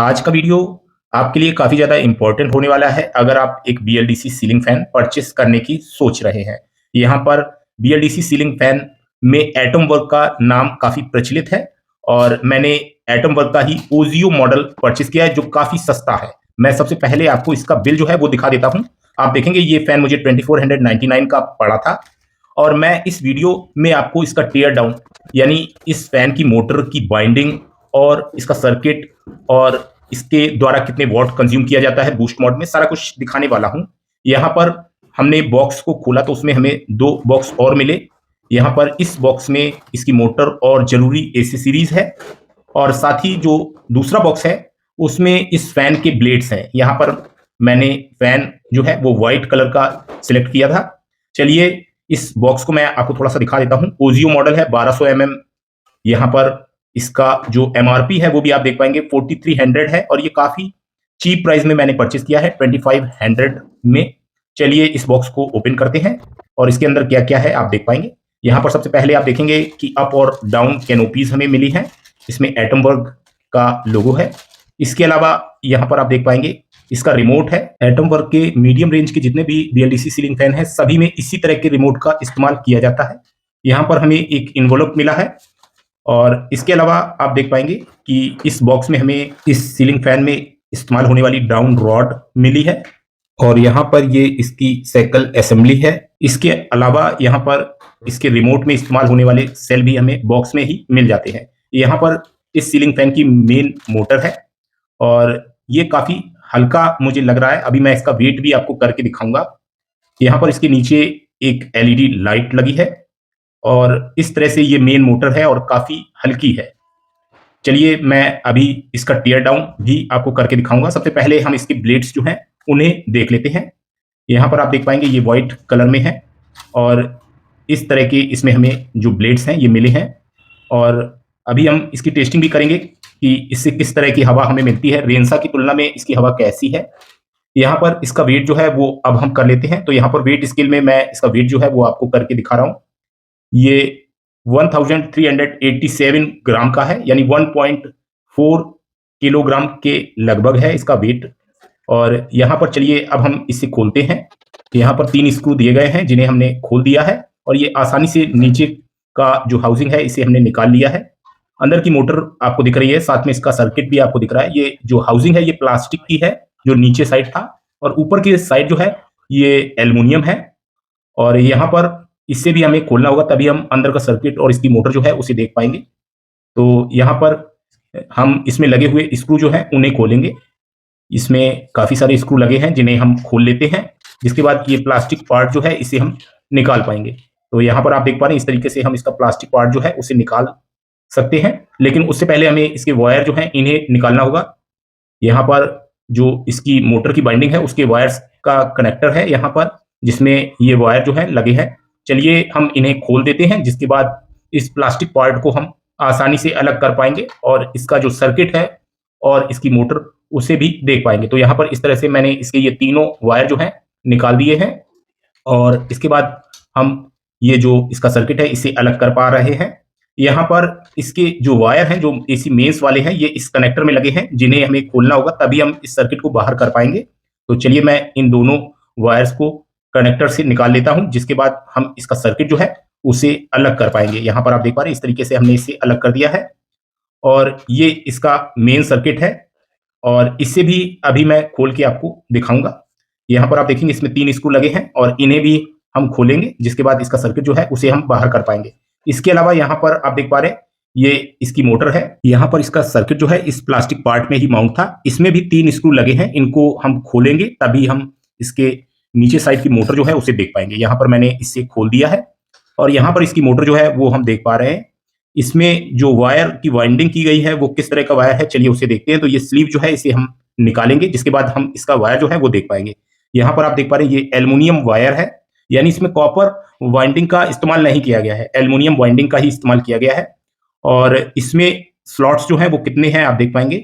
आज का वीडियो आपके लिए काफ़ी ज़्यादा इम्पोर्टेंट होने वाला है अगर आप एक बीएलडीसी सीलिंग फैन परचेस करने की सोच रहे हैं। यहाँ पर बीएलडीसी सीलिंग फैन में एटम वर्क का नाम काफ़ी प्रचलित है और मैंने एटम वर्क का ही ओजियो मॉडल परचेस किया है जो काफ़ी सस्ता है। मैं सबसे पहले आपको इसका बिल जो है वो दिखा देता हूँ। आप देखेंगे ये फैन मुझे 2499 का पड़ा था और मैं इस वीडियो में आपको इसका टीयर डाउन यानी इस फैन की मोटर की बाइंडिंग और इसका सर्किट और इसके द्वारा कितने वॉट कंज्यूम किया जाता है बूस्ट मोड में सारा कुछ दिखाने वाला हूं। यहाँ पर हमने बॉक्स को खोला तो उसमें हमें 2 बॉक्स और मिले। यहाँ पर इस बॉक्स में इसकी मोटर और जरूरी एसेसरीज है और साथ ही जो दूसरा बॉक्स है उसमें इस फैन के ब्लेड्स हैं। यहाँ पर मैंने फैन जो है वो व्हाइट कलर का सिलेक्ट किया था। चलिए इस बॉक्स को मैं आपको थोड़ा सा दिखा देता हूँ। ओजियो मॉडल है 1200 mm। यहाँ पर इसका जो एमआरपी है वो भी आप देख पाएंगे 4300 है और ये काफी चीप प्राइस में मैंने परचेस किया है 2500 में। चलिए इस बॉक्स को ओपन करते हैं और इसके अंदर क्या क्या है आप देख पाएंगे। यहाँ पर सबसे पहले आप देखेंगे कि अप और डाउन कैनोपीज हमें मिली हैं। इसमें एटमबर्ग का लोगो है। इसके अलावा यहाँ पर आप देख पाएंगे इसका रिमोट है। एटमबर्ग के मीडियम रेंज के जितने भी बीएलडीसी सीलिंग फैन है सभी में इसी तरह के रिमोट का इस्तेमाल किया जाता है। यहाँ पर हमें एक इन्वोलप मिला है और इसके अलावा आप देख पाएंगे कि इस बॉक्स में हमें इस सीलिंग फैन में इस्तेमाल होने वाली डाउन रॉड मिली है और यहाँ पर ये इसकी साइकिल असेंबली है। इसके अलावा यहाँ पर इसके रिमोट में इस्तेमाल होने वाले सेल भी हमें बॉक्स में ही मिल जाते हैं। यहाँ पर इस सीलिंग फैन की मेन मोटर है और ये काफी हल्का मुझे लग रहा है। अभी मैं इसका वेट भी आपको करके दिखाऊंगा। यहाँ पर इसके नीचे एक एलईडी लाइट लगी है और इस तरह से ये मेन मोटर है और काफी हल्की है। चलिए मैं अभी इसका टीयर डाउन भी आपको करके दिखाऊंगा। सबसे पहले हम इसके ब्लेड्स जो हैं उन्हें देख लेते हैं। यहाँ पर आप देख पाएंगे ये व्हाइट कलर में है और इस तरह के इसमें हमें जो ब्लेड्स हैं ये मिले हैं और अभी हम इसकी टेस्टिंग भी करेंगे कि इससे किस तरह की हवा हमें मिलती है। रेंसा की तुलना में इसकी हवा कैसी है। यहाँ पर इसका वेट जो है वो अब हम कर लेते हैं। तो यहाँ पर वेट स्केल में मैं इसका वेट जो है वो आपको करके दिखा रहा हूँ। ये 1387 ग्राम का है यानी 1.4 किलोग्राम के लगभग है इसका वेट। और यहाँ पर चलिए अब हम इसे खोलते हैं। यहाँ पर 3 स्क्रू दिए गए हैं जिन्हें हमने खोल दिया है और ये आसानी से नीचे का जो हाउसिंग है इसे हमने निकाल लिया है। अंदर की मोटर आपको दिख रही है, साथ में इसका सर्किट भी आपको दिख रहा है। ये जो हाउसिंग है ये प्लास्टिक की है जो नीचे साइड था और ऊपर की साइड जो है ये एल्युमिनियम है और यहाँ पर इससे भी हमें खोलना होगा तभी हम अंदर का सर्किट और इसकी मोटर जो है उसे देख पाएंगे। तो यहाँ पर हम इसमें लगे हुए स्क्रू जो है उन्हें खोलेंगे। इसमें काफी सारे स्क्रू लगे हैं जिन्हें हम खोल लेते हैं, जिसके बाद ये प्लास्टिक पार्ट जो है इसे हम निकाल पाएंगे। तो यहाँ पर आप देख पा रहे हैं इस तरीके से हम इसका प्लास्टिक पार्ट जो है उसे निकाल सकते हैं, लेकिन उससे पहले हमें इसके वायर जो है इन्हें निकालना होगा। यहाँ पर जो इसकी मोटर की बाइंडिंग है उसके वायर्स का कनेक्टर है यहाँ पर, जिसमें ये वायर जो है लगे हैं। चलिए हम इन्हें खोल देते हैं, जिसके बाद इस प्लास्टिक पार्ट को हम आसानी से अलग कर पाएंगे और इसका जो सर्किट है और इसकी मोटर उसे भी देख पाएंगे। तो यहाँ पर इस तरह से मैंने इसके ये तीनों वायर जो हैं निकाल दिए हैं और इसके बाद हम ये जो इसका सर्किट है इसे अलग कर पा रहे हैं। यहाँ पर इसके जो वायर हैं जो एसी मेंस वाले हैं ये इस कनेक्टर में लगे हैं जिन्हें हमें खोलना होगा तभी हम इस सर्किट को बाहर कर पाएंगे। तो चलिए मैं इन दोनों वायर्स को कनेक्टर से निकाल लेता हूं, जिसके बाद हम इसका सर्किट जो है उसे अलग कर पाएंगे। यहाँ पर आप देख पा रहे हैं इस तरीके से हमने इसे अलग कर दिया है और ये इसका मेन सर्किट है और इससे भी अभी मैं खोल के आपको दिखाऊंगा। यहाँ पर आप देखेंगे इसमें 3 स्क्रू लगे हैं और इन्हें भी हम खोलेंगे, जिसके बाद इसका सर्किट जो है उसे हम बाहर कर पाएंगे। इसके अलावा यहाँ पर आप देख पा रहे हैं ये इसकी मोटर है। यहाँ पर इसका सर्किट जो है इस प्लास्टिक पार्ट में ही माउंट था। इसमें भी 3 स्क्रू लगे हैं, इनको हम खोलेंगे तभी हम इसके नीचे साइड की मोटर जो है उसे देख पाएंगे। यहाँ पर मैंने इसे खोल दिया है और यहाँ पर इसकी मोटर जो है वो हम देख पा रहे हैं। इसमें जो वायर की वाइंडिंग की गई है वो किस तरह का वायर है चलिए उसे देखते हैं। तो ये स्लीव जो है इसे हम निकालेंगे, जिसके बाद हम इसका वायर जो है वो देख पाएंगे। यहाँ पर आप देख पा रहे हैं ये एल्युमिनियम वायर है, यानी इसमें कॉपर वाइंडिंग का इस्तेमाल नहीं किया गया है, एल्युमिनियम वाइंडिंग का ही इस्तेमाल किया गया है। और इसमें स्लॉट्स जो है वो कितने हैं आप देख पाएंगे।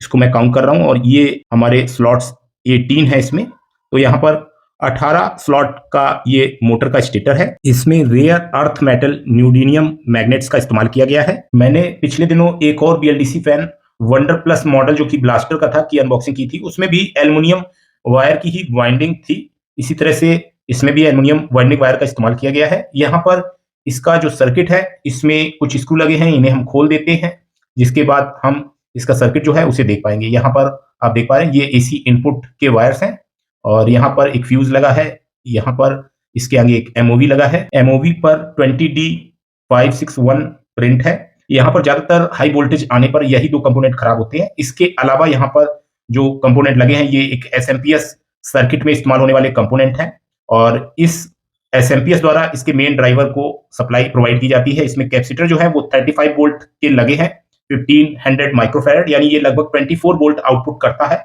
इसको मैं काउंट कर रहा हूँ और ये हमारे स्लॉट्स 18 है इसमें। तो यहाँ पर 18 स्लॉट का ये मोटर का स्टेटर है। इसमें रेयर अर्थ मेटल न्यूडीनियम मैग्नेट्स का इस्तेमाल किया गया है। मैंने पिछले दिनों एक और BLDC fan wonder plus model जो कि ब्लास्टर का था, की अनबॉक्सिंग की थी, उसमें भी एल्युमिनियम वायर की ही वाइंडिंग थी। इसी तरह से इसमें भी एल्युमिनियम वाइंडिंग वायर का इस्तेमाल किया गया है। यहाँ पर इसका जो सर्किट है, इसमें कुछ स्क्रू लगे हैं, इन्हें हम खोल देते हैं, जिसके बाद हम इसका सर्किट जो है उसे देख पाएंगे। यहाँ पर आप देख पा रहे हैं ये एसी इनपुट के वायर्स हैं और यहाँ पर एक फ्यूज लगा है। यहाँ पर इसके आगे एक एमओवी लगा है। एमओवी पर 20D561 प्रिंट है। यहाँ पर ज्यादातर हाई वोल्टेज आने पर यही दो कंपोनेंट खराब होते हैं। इसके अलावा यहाँ पर जो कंपोनेंट लगे हैं ये एक एसएमपीएस सर्किट में इस्तेमाल होने वाले कंपोनेंट हैं और इस एसएमपीएस द्वारा इसके मेन ड्राइवर को सप्लाई प्रोवाइड की जाती है। इसमें कैपेसिटर जो है वो 35 वोल्ट के लगे हैं, 1500 माइक्रोफैराड, यानी ये लगभग 24 वोल्ट आउटपुट करता है।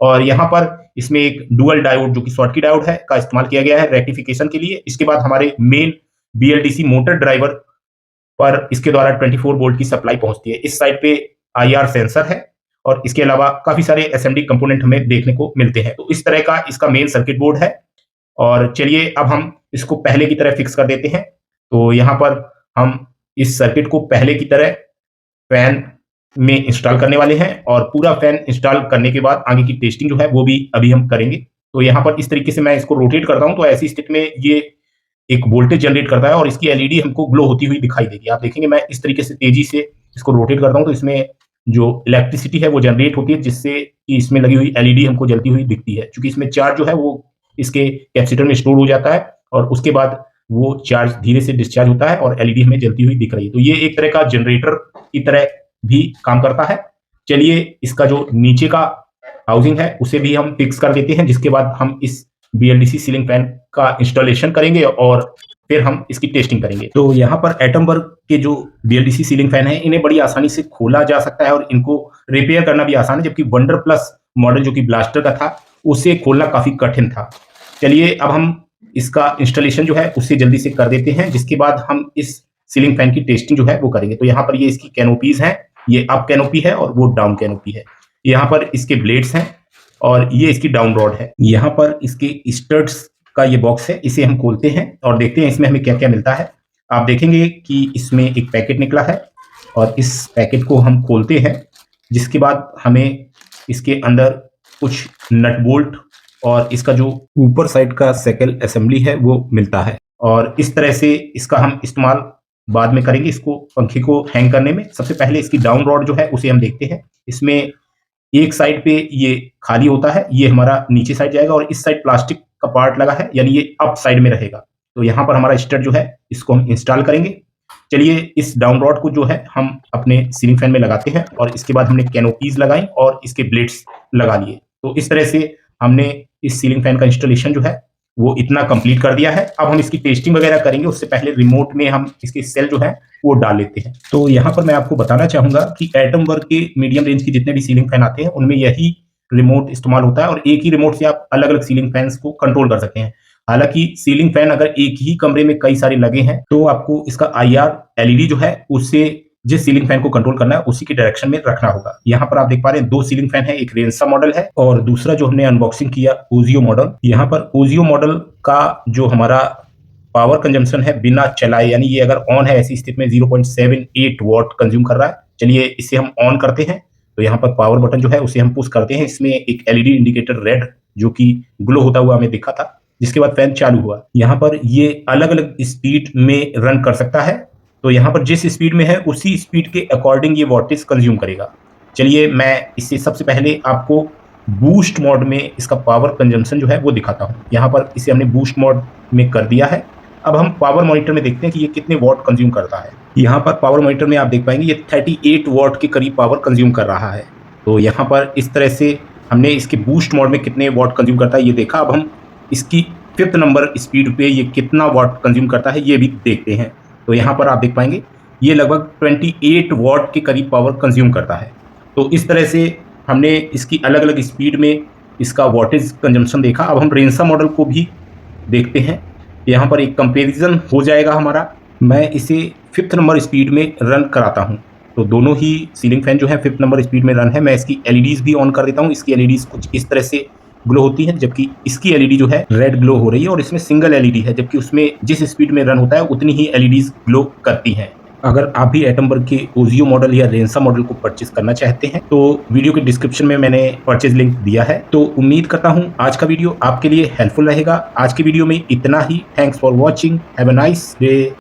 और यहाँ पर इसमें एक डुअल डायोड जो कि शॉर्टकी डायोड है का इस्तेमाल किया गया है रेक्टिफिकेशन के लिए। इसके बाद हमारे मेन बीएलडीसी मोटर ड्राइवर पर इसके द्वारा 24 वोल्ट की सप्लाई पहुंचती है। इस साइड पे आईआर सेंसर है और इसके अलावा काफी सारे एसएमडी कंपोनेंट हमें देखने को मिलते हैं। तो इस तरह का इसका मेन सर्किट बोर्ड है। और चलिए अब हम इसको पहले की तरह फिक्स कर देते हैं। तो यहाँ पर हम इस सर्किट को पहले की तरह फैन में इंस्टॉल करने वाले हैं और पूरा फैन इंस्टॉल करने के बाद आगे की टेस्टिंग जो है वो भी अभी हम करेंगे। तो यहाँ पर इस तरीके से मैं इसको रोटेट करता हूँ तो ऐसी स्थिति में ये एक वोल्टेज जनरेट करता है और इसकी एलईडी हमको ग्लो होती हुई दिखाई देगी। आप देखेंगे मैं इस तरीके से तेजी से इसको रोटेट करता हूँ तो इसमें जो इलेक्ट्रिसिटी है वो जनरेट होती है, जिससे कि इसमें लगी हुई एलईडी हमको जलती हुई दिखती है। क्योंकि इसमें चार्ज जो है वो इसके कैपेसिटर में स्टोर हो जाता है और उसके बाद वो चार्ज धीरे से डिस्चार्ज होता है और एलईडी हमें जलती हुई दिख रही है। तो ये एक तरह का जनरेटर की तरह भी काम करता है। चलिए इसका जो नीचे का हाउसिंग है उसे भी हम फिक्स कर देते हैं, जिसके बाद हम इस बीएलडीसी सीलिंग फैन का इंस्टॉलेशन करेंगे और फिर हम इसकी टेस्टिंग करेंगे। तो यहाँ पर एटम वर्क के जो बीएलडीसी सीलिंग फैन है इन्हें बड़ी आसानी से खोला जा सकता है और इनको रिपेयर करना भी आसान है, जबकि वंडर प्लस मॉडल जो कि ब्लास्टर का था उसे खोलना काफी कठिन था। चलिए अब हम इसका इंस्टॉलेशन जो है उससे जल्दी से कर देते हैं, जिसके बाद हम इस सीलिंग फैन की टेस्टिंग जो है वो करेंगे। तो यहाँ पर ये इसकी कैनोपीज हैं, ये अप कैनोपी है और वो डाउन कैनोपी है। यहाँ पर इसके ब्लेड्स हैं और ये इसकी डाउन रॉड है। यहाँ पर इसके स्टड्स का ये बॉक्स है, इसे हम खोलते हैं और देखते हैं इसमें हमें क्या क्या मिलता है। आप देखेंगे कि इसमें एक पैकेट निकला है और इस पैकेट को हम खोलते हैं, जिसके बाद हमें इसके अंदर कुछ नट बोल्ट और इसका जो ऊपर साइड का साइकिल असेंबली है वो मिलता है। और इस तरह से इसका हम इस्तेमाल बाद में करेंगे इसको पंखे को हैंग करने में। सबसे पहले इसकी डाउन रॉड जो है उसे हम देखते हैं। इसमें एक साइड पे ये खाली होता है, ये हमारा नीचे साइड जाएगा और इस साइड प्लास्टिक का पार्ट लगा है, यानी ये अप साइड में रहेगा। तो यहाँ पर हमारा स्टड जो है इसको हम इंस्टॉल करेंगे। चलिए इस डाउन रॉड को जो है हम अपने सीलिंग फैन में लगाते हैं और इसके बाद हमने कैनोपीज लगाई और इसके ब्लेड्स लगा लिए। तो इस तरह से हमने इस सीलिंग फैन का इंस्टॉलेशन जो है वो इतना कंप्लीट कर दिया है। अब हम इसकी टेस्टिंग वगैरह करेंगे, उससे पहले रिमोट में हम इसके सेल जो है वो डाल लेते हैं। तो यहाँ पर मैं आपको बताना चाहूंगा कि एटम वर्क के मीडियम रेंज के जितने भी सीलिंग फैन आते हैं उनमें यही रिमोट इस्तेमाल होता है और एक ही रिमोट से आप अलग अलग सीलिंग फैंस को कंट्रोल कर सकते हैं। हालांकि सीलिंग फैन अगर एक ही कमरे में कई सारे लगे हैं तो आपको इसका आईआर एलईडी जो है उससे जिस सीलिंग फैन को कंट्रोल करना है उसी की डायरेक्शन में रखना होगा। यहाँ पर आप देख पा रहे हैं दो सीलिंग फैन है, एक रेंसा मॉडल है और दूसरा जो हमने अनबॉक्सिंग किया ओजियो मॉडल। यहाँ पर ओजियो मॉडल का जो हमारा पावर कंजम्पशन है बिना चलाए, यानी ये अगर ऑन है ऐसी स्थिति में 0.78 वॉट कंज्यूम कर रहा है। चलिए इसे हम ऑन करते हैं। तो यहाँ पर पावर बटन जो है उसे हम पुश करते हैं। इसमें एक एलईडी इंडिकेटर रेड जो कि ग्लो होता हुआ हमें दिखा था, जिसके बाद फैन चालू हुआ। यहाँ पर ये अलग अलग स्पीड में रन कर सकता है, तो यहाँ पर जिस स्पीड में है उसी स्पीड के अकॉर्डिंग ये वॉटेज कंज्यूम करेगा। चलिए मैं इससे सबसे पहले आपको बूस्ट मोड में इसका पावर कंजम्पशन जो है वो दिखाता हूँ। यहाँ पर इसे हमने बूस्ट मोड में कर दिया है। अब हम पावर मॉनिटर में देखते हैं कि ये कितने वॉट कंज्यूम करता है। यहाँ पर पावर मॉनिटर में आप देख पाएंगे ये 38 वॉट के करीब पावर कंज्यूम कर रहा है। तो यहाँ पर इस तरह से हमने इसके बूस्ट मोड में कितने वॉट कंज्यूम करता है ये देखा। अब हम इसकी 5th नंबर स्पीड पे ये कितना वॉट कंज्यूम करता है ये भी देखते हैं। तो यहाँ पर आप देख पाएंगे ये लगभग 28 वॉट के करीब पावर कंज्यूम करता है। तो इस तरह से हमने इसकी अलग अलग स्पीड में इसका वॉटेज कंजम्पशन देखा। अब हम रेंसा मॉडल को भी देखते हैं। यहाँ पर एक कंपैरिजन हो जाएगा हमारा। मैं इसे 5th नंबर स्पीड में रन कराता हूँ। तो दोनों ही सीलिंग फैन जो है 5th नंबर स्पीड में रन है। मैं इसकी एलईडीज भी ऑन कर देता हूँ। इसकी एलईडीज कुछ इस तरह से ग्लो होती है, जबकि इसकी एलईडी जो है रेड ग्लो हो रही है और इसमें सिंगल एलईडी है, जबकि उसमें जिस स्पीड में रन होता है उतनी ही एलईडीज ग्लो करती हैं। अगर आप भी एटमबर्ग के ओजियो मॉडल या रेंसा मॉडल को परचेज करना चाहते हैं तो वीडियो के डिस्क्रिप्शन में मैंने परचेज लिंक दिया है। तो उम्मीद करता हूं आज का वीडियो आपके लिए हेल्पफुल रहेगा। आज की वीडियो में इतना ही। Thanks for watching. Have a nice day.